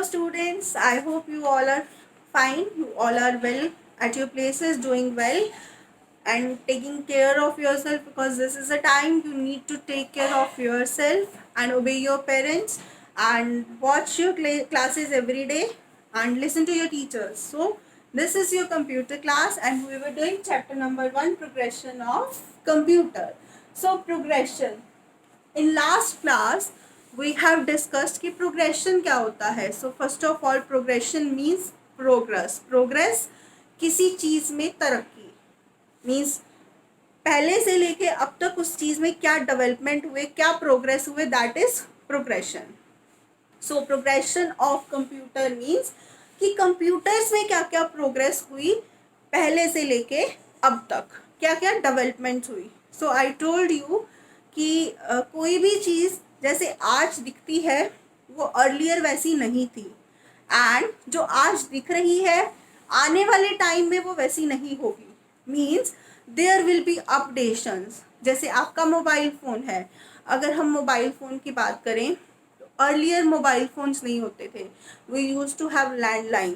students. I hope you all are fine. You all are well at your places, doing well and taking care of yourself, because this is a time you need to take care of yourself and obey your parents and watch your classes every day and listen to your teachers. So this is your computer class and we were doing chapter number 1, progression of computer. So progression, in last class we have discussed कि progression क्या होता है. So first of all, progression means progress किसी चीज़ में तरक्की means पहले से लेके अब तक उस चीज़ में क्या डेवलपमेंट हुए, क्या प्रोग्रेस हुए, that is progression. So progression of computer means कि कंप्यूटर्स में क्या क्या प्रोग्रेस हुई पहले से लेके अब तक, क्या क्या डेवलपमेंट हुई. सो आई टोल्ड यू कि कोई भी चीज़ जैसे आज दिखती है वो अर्लियर वैसी नहीं थी, एंड जो आज दिख रही है आने वाले टाइम में वो वैसी नहीं होगी. Means there will be updations. जैसे आपका मोबाइल फ़ोन है, अगर हम मोबाइल फ़ोन की बात करें तो अर्लियर मोबाइल फ़ोन्स नहीं होते थे. We use to have landline.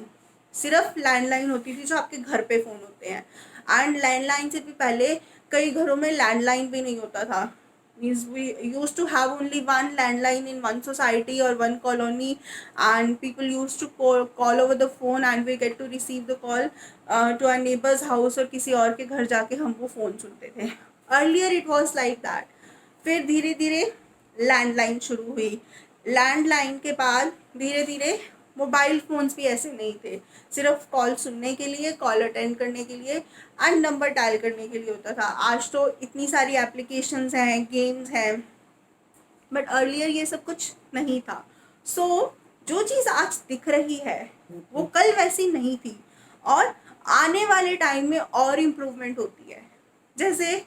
सिर्फ लैंडलाइन होती थी जो आपके घर पे फ़ोन होते हैं, एंड लैंडलाइन से भी पहले कई घरों में लैंडलाइन भी नहीं होता था. Means we used to have only one landline in one society or one colony, and people used to call over the phone and we get to receive the call to our neighbor's house और किसी और के घर जाके हम वो phone सुनते थे. Earlier it was like that. फिर धीरे धीरे लैंडलाइन शुरू हुई. लैंडलाइन के बाद धीरे धीरे मोबाइल फ़ोन्स भी ऐसे नहीं थे, सिर्फ कॉल सुनने के लिए, कॉल अटेंड करने के लिए एंड नंबर डायल करने के लिए होता था. आज तो इतनी सारी एप्लीकेशंस हैं, गेम्स हैं, बट अर्लियर ये सब कुछ नहीं था. सो जो चीज़ आज दिख रही है वो कल वैसी नहीं थी, और आने वाले टाइम में और इम्प्रूवमेंट होती है. जैसे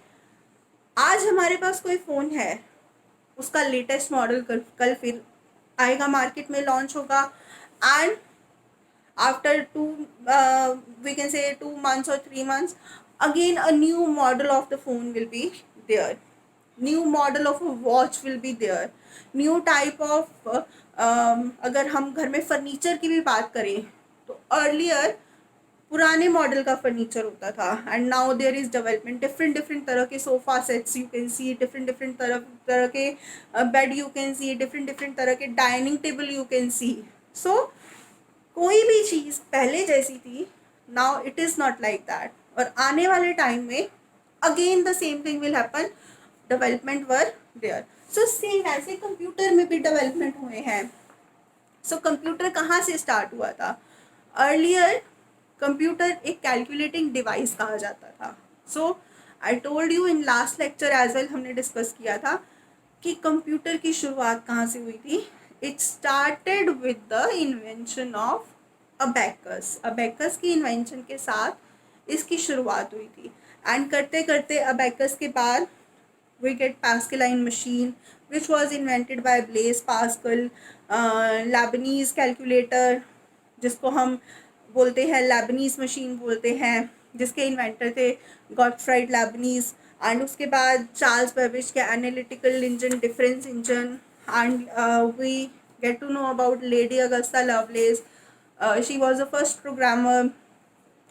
आज हमारे पास कोई फ़ोन है, उसका लेटेस्ट मॉडल कल फिर आएगा, मार्केट में लॉन्च होगा, and after we can say 2 months or 3 months, again a new model of the phone will be there, new model of a watch will be there, new type of अगर हम घर में furniture की भी बात करें तो अर्लियर पुराने मॉडल का फर्नीचर होता था, and now there is development. Different different तरह के sofa sets you can see, different different तरह के bed you can see, different different तरह के dining table you can see. So कोई भी चीज़ पहले जैसी थी, now it is not like that. और आने वाले टाइम में again the same thing will happen, development were there. So same ऐसे कंप्यूटर में भी डेवलपमेंट हुए हैं. सो कंप्यूटर कहाँ से स्टार्ट हुआ था? अर्लियर कंप्यूटर एक कैलकुलेटिंग डिवाइस कहा जाता था. So I told you in last lecture as well, हमने डिस्कस किया था कि कंप्यूटर की शुरुआत कहाँ से हुई थी. It started with the invention of abacus. Abacus की इन्वेंशन के साथ इसकी शुरुआत हुई थी, एंड करते करते अबैकस के बाद we get Pascaline machine which was invented by Blaise Pascal. Lebanese calculator जिसको हम बोलते हैं लेबनीज मशीन बोलते हैं, जिसके इन्वेंटर थे गॉटफ्राइड लेबनीज. एंड उसके बाद चार्ल्स बेबेज के analytical engine, difference engine, and we get to know about lady Augusta Lovelace. She was the first programmer.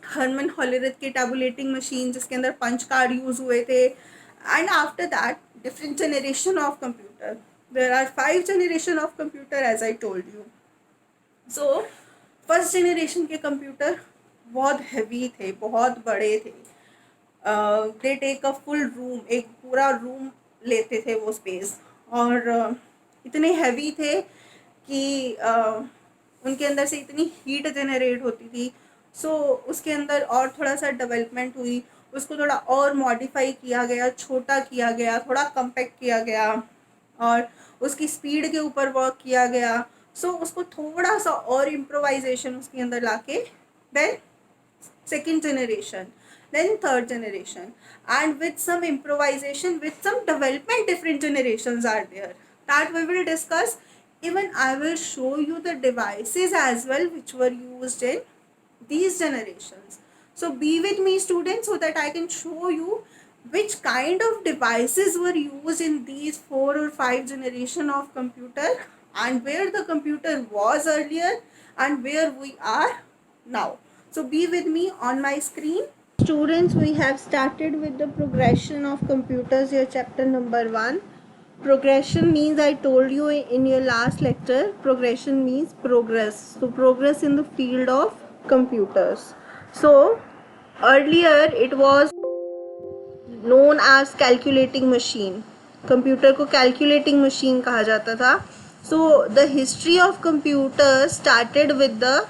Herman Hollerith की टैबुलेटिंग मशीन जिसके अंदर पंच कार्ड यूज़ हुए थे. And after that different generation of computer. There are 5 generation of computer as I told you. So first generation के computer बहुत heavy थे, बहुत बड़े थे. They take a full room, एक पूरा रूम लेते थे वो स्पेस, और इतने हैवी थे कि उनके अंदर से इतनी हीट जनरेट होती थी. सो उसके अंदर और थोड़ा सा डेवलपमेंट हुई, उसको थोड़ा और मॉडिफाई किया गया, छोटा किया गया, थोड़ा कम्पैक्ट किया गया, और उसकी स्पीड के ऊपर वर्क किया गया. सो उसको थोड़ा सा और इम्प्रोवाइजेशन उसके अंदर लाके then second generation, then third generation, and with some improvisation, with some development, different generations are there that we will discuss. Even I will show you the devices as well which were used in these generations. So be with me students so that I can show you which kind of devices were used in these 4 or 5 generation of computer, and where the computer was earlier and where we are now. So be with me on my screen. Students, we have started with the progression of computers, your chapter number 1. Progression means, I told you in your last lecture, progression means progress. So progress in the field of computers. So earlier it was known as calculating machine. Computer को calculating machine कहा जाता था. So the history of computers started with the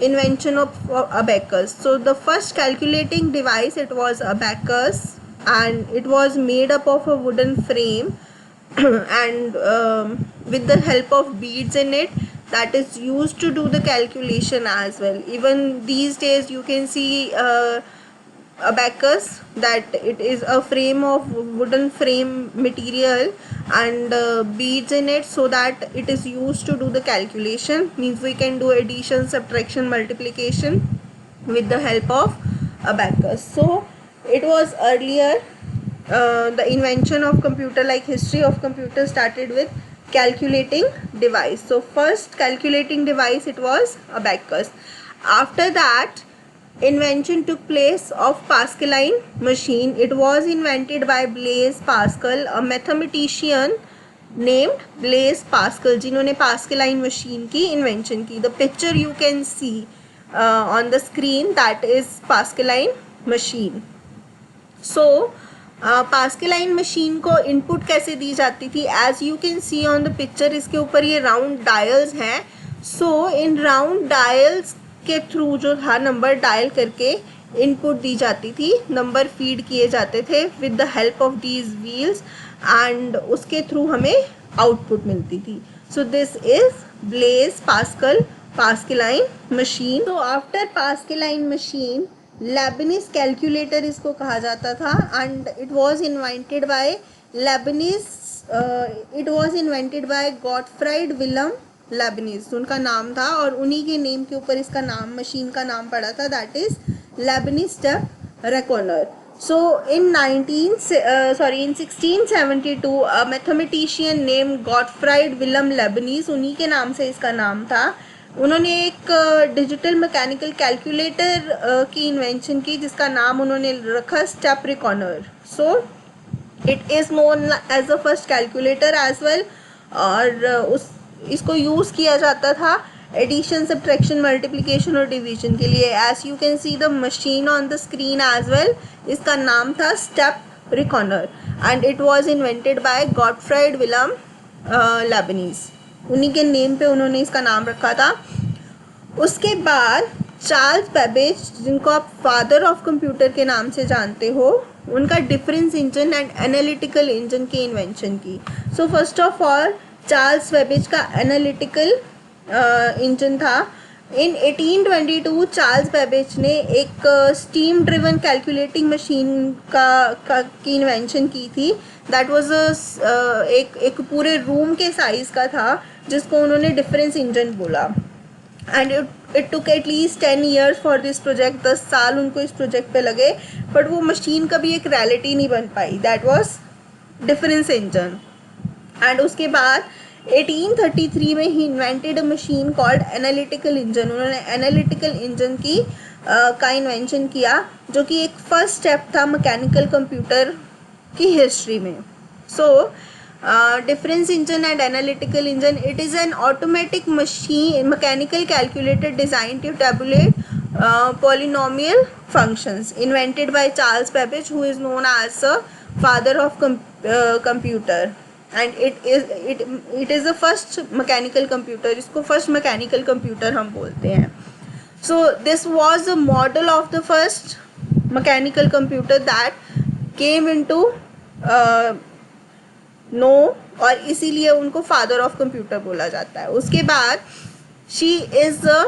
invention of abacus. So the first calculating device, it was abacus, and it was made up of a wooden frame and with the help of beads in it, that is used to do the calculation as well. Even these days you can see abacus, that it is a frame of wooden frame material and beads in it, so that it is used to do the calculation. Means we can do addition, subtraction, multiplication with the help of abacus. So it was earlier the invention of computer, like history of computer started with calculating device. So first calculating device, it was abacus. After that, invention took place of Pascaline machine. It was invented by Blaise Pascal, a mathematician named Blaise Pascal, जिन्होंने Pascaline machine की invention की. The picture you can see on the screen, that is Pascaline machine. So Pascaline machine को input कैसे दी जाती थी? As you can see on the picture, इसके ऊपर ये round dials हैं. So in round dials के थ्रू जो था, नंबर डायल करके इनपुट दी जाती थी, नंबर फीड किए जाते थे with the help of these wheels, and उसके थ्रू हमें आउटपुट मिलती थी. So this is Blaise Pascal Pascaline machine. तो after Pascaline machine, Leibniz calculator इसको कहा जाता था, and it was invented by Leibniz, it was invented by Gottfried Wilhelm Leibniz, उनका नाम था, और उन्हीं के नेम के ऊपर इसका नाम, मशीन का नाम पड़ा था, that is Leibniz step recorder. So in 1672 a mathematician name Gottfried Wilhelm Leibniz, उन्हीं के नाम से इसका नाम था. उन्होंने एक डिजिटल मैकेनिकल कैलकुलेटर की इन्वेंशन की, जिसका नाम उन्होंने रखा step recorder. So it is known as the first calculator as well, और इसको यूज़ किया जाता था एडिशन, सब्ट्रैक्शन, मल्टीप्लिकेशन और डिवीजन के लिए. As you can see the machine on the screen as well, इसका नाम था step recorder, and it was invented by Gottfried Wilhelm Leibniz. उन्हीं के नेम पे उन्होंने इसका नाम रखा था. उसके बाद चार्ल्स बेबेज, जिनको आप फादर ऑफ कंप्यूटर के नाम से जानते हो, उनका difference engine and analytical engine की इन्वेंशन की. So first of all, Charles Babbage का एनालिटिकल इंजन था. इन 1822 चार्ल्स बेबेज ने एक स्टीम ड्रिवन कैलकुलेटिंग मशीन की इन्वेंशन की थी. दैट वाज एक पूरे रूम के साइज़ का था, जिसको उन्होंने डिफरेंस इंजन बोला. And it took at least 10 years for this project. 10 साल उनको इस प्रोजेक्ट पे लगे, बट वो मशीन कभी एक रियलिटी नहीं बन पाई. That was difference engine. And उसके बाद 1833 में ही invented a machine called analytical engine. उन्होंने एनालिटिकल इंजन की का इन्वेंशन किया, जो कि एक फर्स्ट स्टेप था मैकेनिकल कंप्यूटर की हिस्ट्री में. So difference engine and analytical engine, it is an automatic machine mechanical calculator design to tabulate polynomial functions, invented by Charles Babbage, who is known as the father of computer, and it is the first mechanical computer. इसको first mechanical computer हम बोलते हैं. So this was the model of the first mechanical computer that came into know, और इसीलिए उनको father of computer बोला जाता है. उसके बाद she is the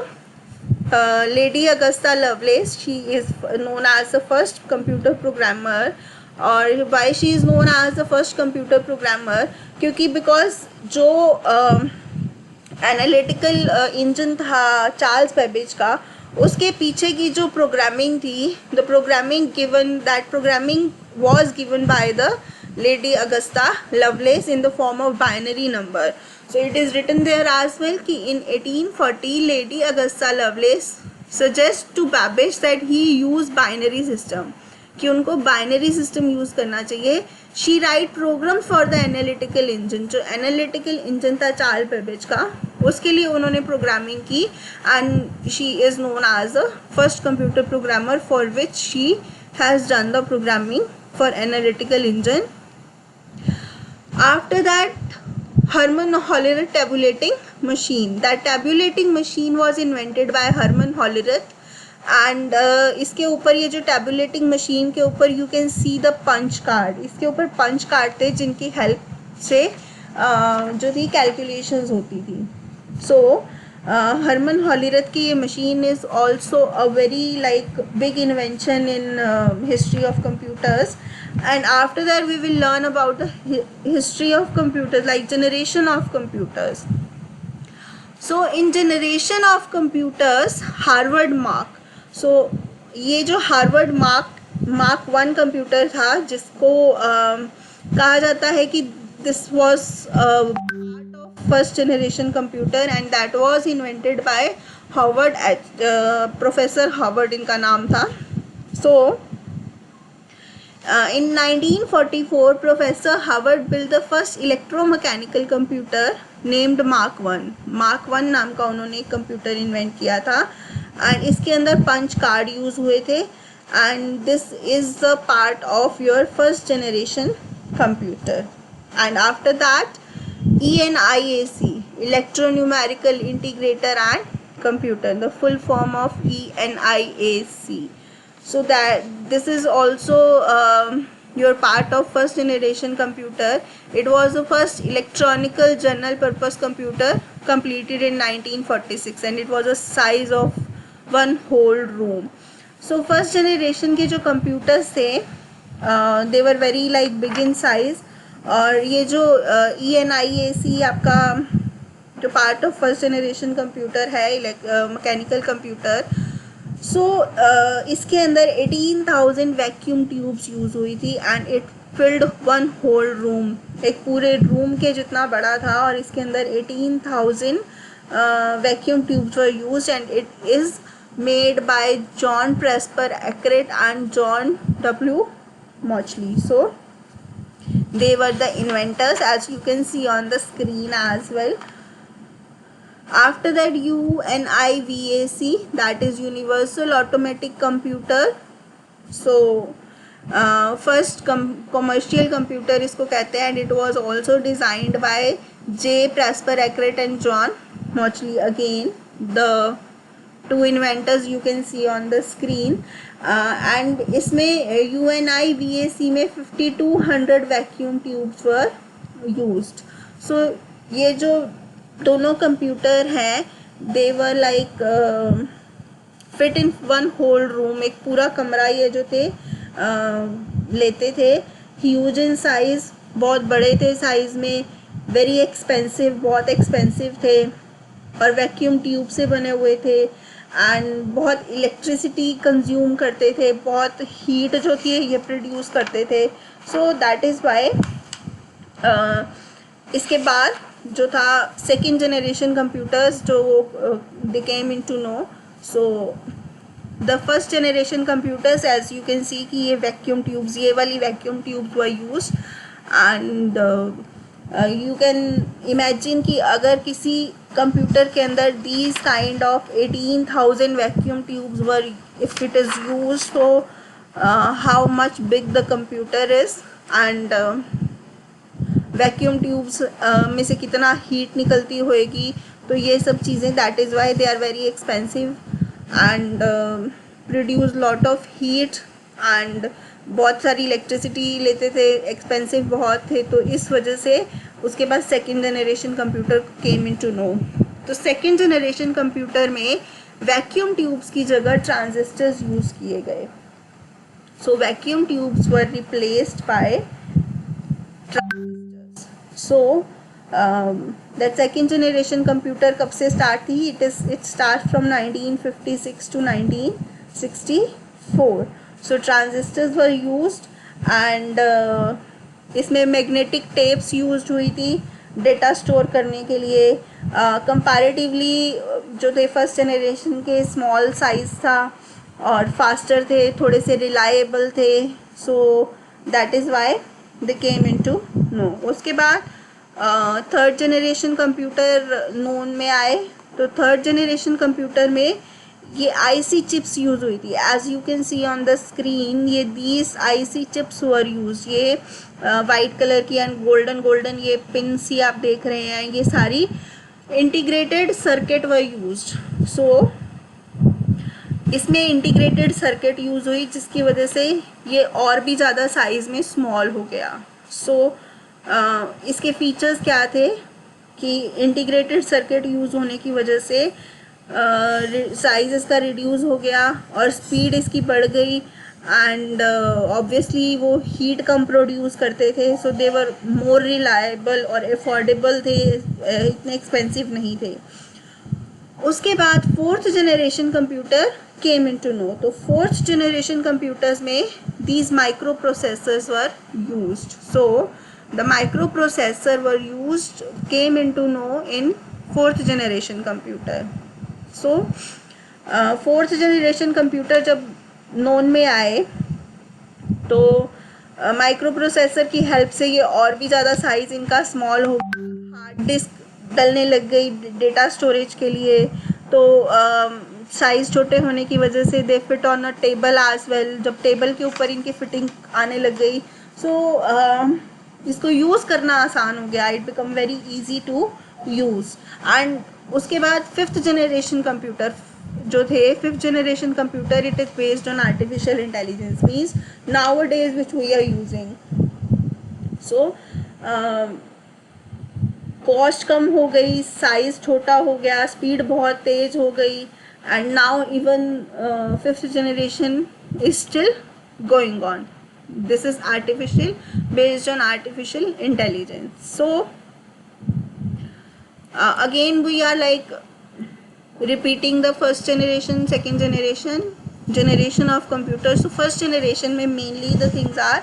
Lady Augusta Lovelace. She is known as the first computer programmer. और why she is known as the first computer programmer, क्योंकि because जो एनालिटिकल इंजन था चार्ल्स बेबेज का, उसके पीछे की जो प्रोग्रामिंग थी, the programming given, that programming was given by the Lady Augusta Lovelace in the form of binary number. So it is written there as well कि in 1840 Lady Augusta Lovelace suggests to Babbage that he use binary system, कि उनको binary system use करना चाहिए. She write program for the analytical engine, जो analytical engine था Charles Babbage का, उसके लिए उन्होंने प्रोग्रामिंग की. And she is known as the first computer programmer for which she has done the programming for analytical engine. After that, Herman Hollerith tabulating machine. That tabulating machine was invented by Herman Hollerith. And इसके ऊपर ये जो tabulating machine के ऊपर you can see the punch card, इसके ऊपर punch card थे जिनकी हेल्प से जो थी कैलकुलेशंस होती थी. सो हरमन हॉलीरथ की ये machine is also a very like big invention in history of computers. And after that we will learn about the history of computers, like generation of computers. So in generation of computers, Harvard Mark. So ये जो Harvard mark 1 computer था, जिसको कहा जाता है कि this was part of first generation computer and that was invented by Harvard, professor Harvard इनका नाम था. सो in 1944, Professor Howard built the first electromechanical computer named Mark 1. Mark 1 नाम का उन्होंने एक कंप्यूटर इन्वेंट किया था एंड इसके अंदर पंच कार्ड यूज़ हुए थे. And this is the part of your first generation computer. And after that ENIAC, electronic numerical integrator and computer, the full form of ENIAC. So that this is also your part of first generation computer. It was the first electronical general purpose computer completed in 1946 and it was a size of one whole room. So first generation के जो computers थे they were very like big in size. और ये जो ENIAC आपका जो part of first generation computer है mechanical computer, सो इसके अंदर 18,000 वैक्यूम ट्यूब्स यूज़ हुई थी and it filled one whole room, एक पूरे रूम के जितना बड़ा था. और इसके अंदर 18,000 vacuum tubes were used and it is made by John Presper Eckert and John W. Mauchly. So they were the inventors, as you can see on the screen as well. After that UNIVAC, that is Universal Automatic Computer. So first commercial computer इसको कहते हैं and it was also designed by J. Presper Eckert and John Mauchly. Again the two inventors you can see on the screen. And इसमें UNIVAC में 5200 vacuum tubes were used. So ये जो दोनों computer हैं they were like fit in one whole room, एक पूरा कमरा ये जो थे लेते थे. ह्यूज इन साइज़, बहुत बड़े थे साइज़ में. वेरी एक्सपेंसिव, बहुत एक्सपेंसिव थे और वैक्यूम ट्यूब से बने हुए थे एंड बहुत इलेक्ट्रिसिटी कंज्यूम करते थे, बहुत हीट जो थी ये प्रोड्यूस करते थे. सो दैट इज़ वाई इसके बाद जो था सेकेंड जनरेशन कंप्यूटर्स जो they came in to know. So the first generation computers as you can see कि ये वैक्यूम ट्यूब्स, ये वाली vacuum tubes were use and you can imagine कि अगर किसी कंप्यूटर के अंदर these kind of 18,000 vacuum tubes were if it is use, so how much big the computer is and vacuum tubes में से कितना हीट निकलती होएगी. तो ये सब चीज़ें, that is why they are very expensive and produce lot of heat and बहुत सारी इलेक्ट्रिसिटी लेते थे, एक्सपेंसिव बहुत थे. तो इस वजह से उसके बाद second generation computer came in to know. तो सेकेंड जनरेशन कंप्यूटर में वैक्यूम ट्यूब्स की जगह ट्रांजिस्टर्स यूज़ किए गए. So vacuum tubes were replaced by So that second generation computer कब से start थी? It starts from 1956 to 1964. So transistors were used and इसमें magnetic tapes used हुई थी डेटा स्टोर करने के लिए। कंपैरेटिवली जो थे फर्स्ट जनरेशन के स्मॉल साइज़ था और फास्टर थे, थोड़े से रिलायबल थे, so that is why they came into know. उसके बाद थर्ड जनरेशन कंप्यूटर नोन में आए। तो थर्ड जनरेशन कंप्यूटर में ये आईसी चिप्स यूज़ हुई थी। As you can see on the screen, ये these IC chips were use. ये वाइट कलर की एंड गोल्डन गोल्डन ये पिन्स ही आप देख रहे हैं, ये सारी integrated circuit were used. So इसमें इंटीग्रेटेड सर्किट यूज़ हुई जिसकी वजह से ये और भी ज़्यादा साइज़ में स्मॉल हो गया। सो इसके फीचर्स क्या थे कि इंटीग्रेटेड सर्किट यूज़ होने की वजह से साइज़ इसका रिड्यूस हो गया और स्पीड इसकी बढ़ गई एंड ऑब्वियसली वो हीट कम प्रोड्यूस करते थे। सो दे वर मोर रिलायबल और अफोर्डेबल थे, इतने एक्सपेंसिव नहीं थे। उसके बाद fourth generation computer came into know. तो फोर्थ जनरेशन कंप्यूटर्स में these microprocessors were used. So the microprocessor were used came into know in fourth generation computer. So fourth generation computer जब known में आए तो माइक्रो प्रोसेसर की help से ये और भी ज़्यादा साइज़ इनका स्मॉल हो, हार्ड डिस्क डलने लग गई डेटा स्टोरेज के लिए। तो साइज़ छोटे होने की वजह से they fit on a table as well. जब टेबल के ऊपर इनकी फिटिंग आने लग गई, सो इसको यूज़ करना आसान हो गया। It become very easy to use. And उसके बाद फिफ्थ जनरेशन कंप्यूटर जो थे, fifth generation computer, it is based on artificial intelligence, means nowadays which we are using. So cost कम हो गई, साइज़ छोटा हो गया, स्पीड बहुत तेज़ हो गई and now even fifth generation is still going on. This is artificial, based on artificial intelligence. So again we are like repeating the first generation, second generation of computers. So first generation में mainly the things are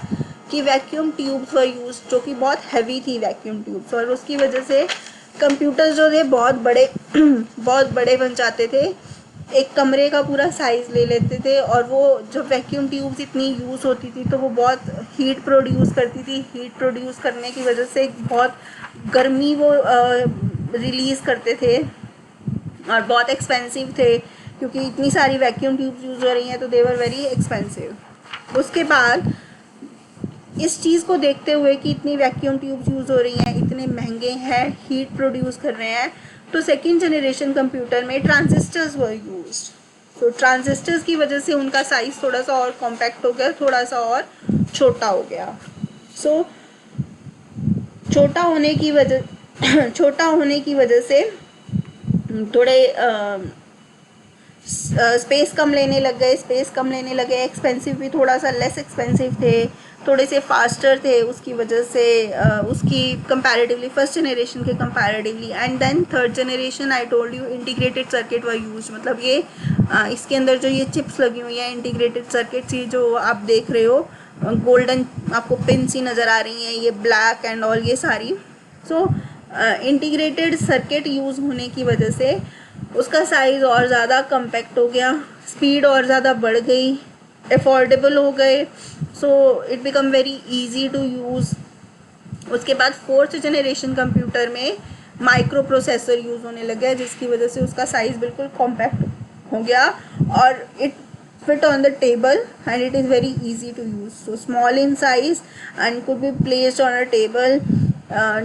कि vacuum tubes were use, जो कि बहुत heavy थी vacuum tubes, और उसकी वजह से कंप्यूटर्स जो थे बहुत बड़े बहुत बड़े बन जाते थे, एक कमरे का पूरा साइज़ ले लेते थे। और वो जब वैक्यूम ट्यूब्स इतनी यूज़ होती थी तो वो बहुत हीट प्रोड्यूस करती थी। हीट प्रोड्यूस करने की वजह से बहुत गर्मी वो रिलीज़ करते थे और बहुत एक्सपेंसिव थे, क्योंकि इतनी सारी वैक्यूम ट्यूब्स यूज़ हो रही हैं तो दे वर वेरी एक्सपेंसिव। उसके बाद इस चीज़ को देखते हुए कि इतनी वैक्यूम ट्यूब्स यूज़ हो रही हैं, इतने महंगे हैं, हीट प्रोड्यूस कर रहे हैं, तो सेकेंड जनरेशन कंप्यूटर में ट्रांजिस्टर्स वर यूज्ड। तो ट्रांजिस्टर्स की वजह से उनका साइज़ थोड़ा सा और कॉम्पैक्ट हो गया, थोड़ा सा और छोटा हो गया। सो छोटा होने की वजह से थोड़े स्पेस कम लेने लगे, एक्सपेंसिव भी थोड़ा सा लेस एक्सपेंसिव थे, थोड़े से फास्टर थे, उसकी वजह से उसकी कंपैरेटिवली फर्स्ट जनरेशन के comparatively. And then third generation, I told you integrated circuit were use. मतलब ये इसके अंदर जो ये चिप्स लगी हुई हैं इंटीग्रेटेड सर्किट्स, ये जो आप देख रहे हो गोल्डन आपको पिन सी नज़र आ रही हैं, ये ब्लैक एंड ऑल ये सारी। सो इंटीग्रेटेड सर्किट यूज़ होने की वजह से उसका साइज़ और ज़्यादा कम्पैक्ट हो गया, स्पीड और ज़्यादा बढ़ गई, अफोर्डेबल हो गए, so it become very easy to use. उसके बाद फोर्थ जनरेशन कंप्यूटर में माइक्रो प्रोसेसर यूज़ होने लग गया, जिसकी वजह से उसका साइज़ बिल्कुल कॉम्पैक्ट हो गया और it fit on the table and it is very easy to use. So small in size and could be placed on a table.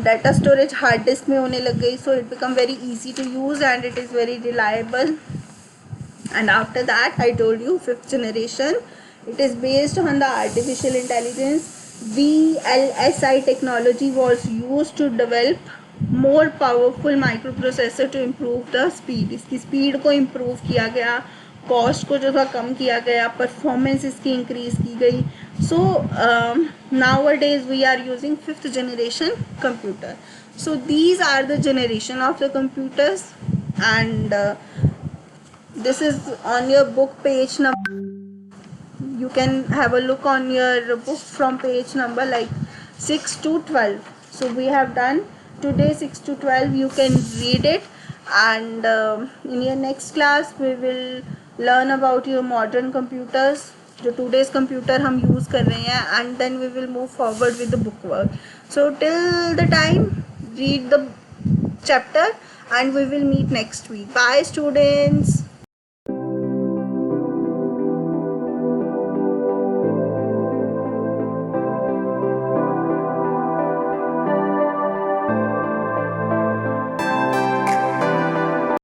Data storage hard disk में होने लग गई, so it become very easy to use and it is very reliable. And after that I told you fifth generation, it is based on the artificial intelligence. VLSI technology was used to develop more powerful microprocessor to improve the speed. इसकी speed को improve किया गया, cost को जो था कम किया गया, performance इसकी इंक्रीज की गई। So nowadays we are using fifth generation computer. So these are the generation of the computers and this is on your book page number, you can have a look on your book from page number like 6 to 12. So we have done today 6 to 12 you can read it, and in your next class we will learn about your modern computers, जो today's computer हम use कर रहे हैं, and then we will move forward with the book work. So till the time, read the chapter, and we will meet next week. Bye students.